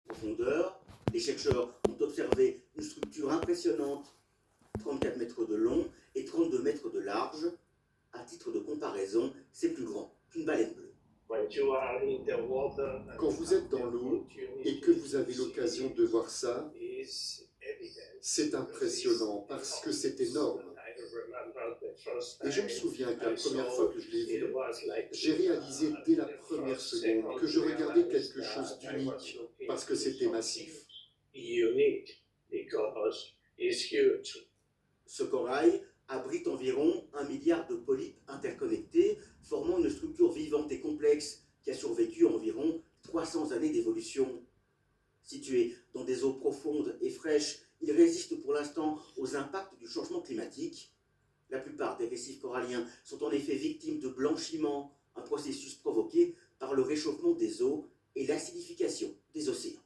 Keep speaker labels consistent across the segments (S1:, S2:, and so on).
S1: profondeur. Les chercheurs ont observé une structure impressionnante, 34 mètres de long et 32 mètres de large. À titre de comparaison, c'est plus grand qu'une baleine bleue.
S2: Quand vous êtes dans l'eau et que vous avez l'occasion de voir ça, c'est impressionnant parce que c'est énorme. Et je me souviens que la première fois que je l'ai vu, j'ai réalisé dès la première seconde que je regardais quelque chose d'unique parce que c'était massif.
S1: Ce corail abrite environ 1 milliard de polypes interconnectés, formant une structure vivante et complexe qui a survécu à environ 300 années d'évolution. Situé dans des eaux profondes et fraîches, il résiste pour l'instant aux impacts du changement climatique. La plupart des récifs coralliens sont en effet victimes de blanchiment, un processus provoqué par le réchauffement des eaux et l'acidification des océans.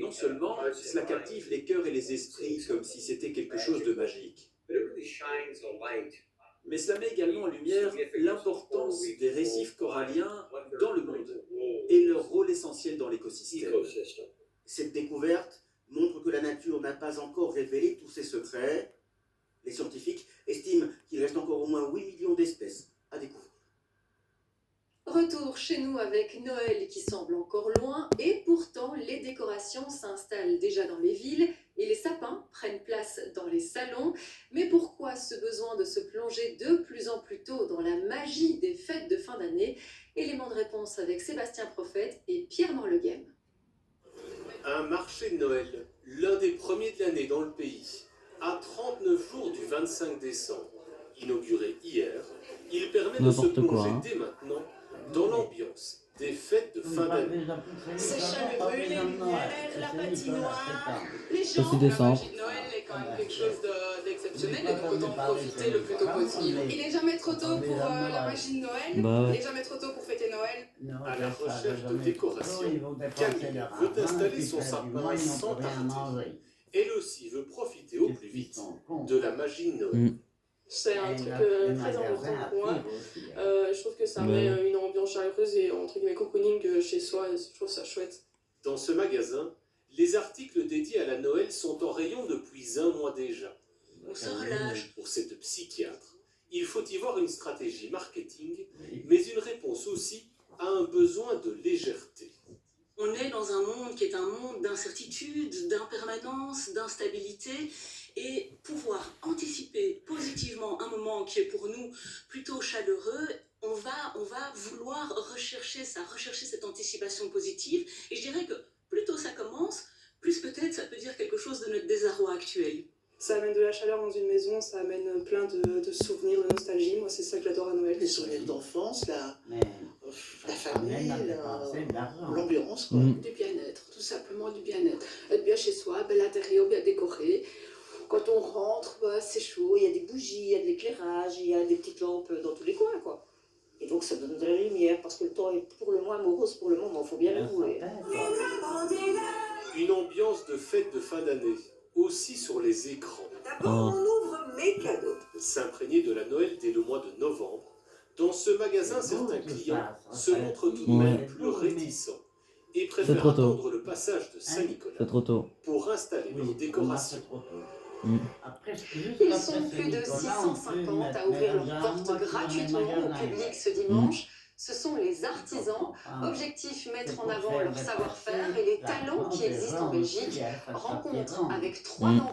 S3: Non seulement cela captive les cœurs et les esprits comme si c'était quelque chose de magique, mais cela met également en lumière l'importance des récifs coralliens dans le monde et leur rôle essentiel dans l'écosystème.
S1: Cette découverte montre que la nature n'a pas encore révélé tous ses secrets. Les scientifiques estiment qu'il reste encore au moins 8 millions d'espèces à découvrir.
S4: Retour chez nous avec Noël qui semble encore loin et pourtant les décorations s'installent déjà dans les villes et les sapins prennent place dans les salons. Mais pourquoi ce besoin de se plonger de plus en plus tôt dans la magie des fêtes de fin d'année? Élément de réponse avec Sébastien Prophète et Pierre Morleguem.
S5: Un marché de Noël, l'un des premiers de l'année dans le pays, à 39 jours du 25 décembre. Inauguré hier, il permet de se plonger dès maintenant dans l'ambiance des fêtes de fin d'année.
S6: C'est chaleureux, les lumières, la patinoire, les gens. La magie de Noël est quand même quelque chose d'exceptionnel et donc autant en profiter le plus tôt possible. Il n'est jamais trop tôt pour la magie de Noël, il n'est jamais trop tôt pour fêter Noël.
S5: À la recherche de décoration, Camille veut installer son sapin sans tarder. Elle aussi veut profiter au plus vite de la magie de Noël.
S6: C'est un truc très important pour moi. Je trouve que ça met une ambiance chaleureuse et entre guillemets cocooning chez soi. Je trouve ça chouette.
S5: Dans ce magasin, les articles dédiés à la Noël sont en rayon depuis un mois déjà.
S6: On se relâche.
S5: Pour cette psychiatre, il faut y voir une stratégie marketing, mais une réponse aussi à un besoin de légèreté.
S7: On est dans un monde qui est un monde d'incertitude, d'impermanence, d'instabilité, et pouvoir anticiper positivement un moment qui est pour nous plutôt chaleureux, on va vouloir rechercher cette anticipation positive, et je dirais que plus tôt ça commence, plus peut-être ça peut dire quelque chose de notre désarroi actuel.
S6: Ça amène de la chaleur dans une maison, ça amène plein de souvenirs, de nostalgie. Moi, c'est ça que j'adore à Noël.
S8: Les souvenirs d'enfance, la famille, l'ambiance.
S9: Du bien-être, tout simplement du bien-être. Être bien chez soi, l'intérieur bien décoré. Quand on rentre, c'est chaud, il y a des bougies, il y a de l'éclairage, il y a des petites lampes dans tous les coins, quoi. Et donc ça donne de la lumière, parce que le temps est pour le moins morose pour le moment, il faut bien l'avouer.
S5: Une ambiance de fête de fin d'année, aussi sur les écrans.
S8: D'abord, on ouvre mes cadeaux.
S5: S'imprégner de la Noël dès le mois de novembre. Dans ce magasin, certains clients se montrent tout de même plus réticents et préfèrent attendre le passage de Saint-Nicolas pour installer leurs décorations.
S4: Ils sont plus de 650 à ouvrir leurs portes gratuitement au public ce dimanche. Ce sont les artisans. Objectif, mettre en avant leur savoir-faire et les talents qui existent en Belgique. Rencontre avec 3 d'entre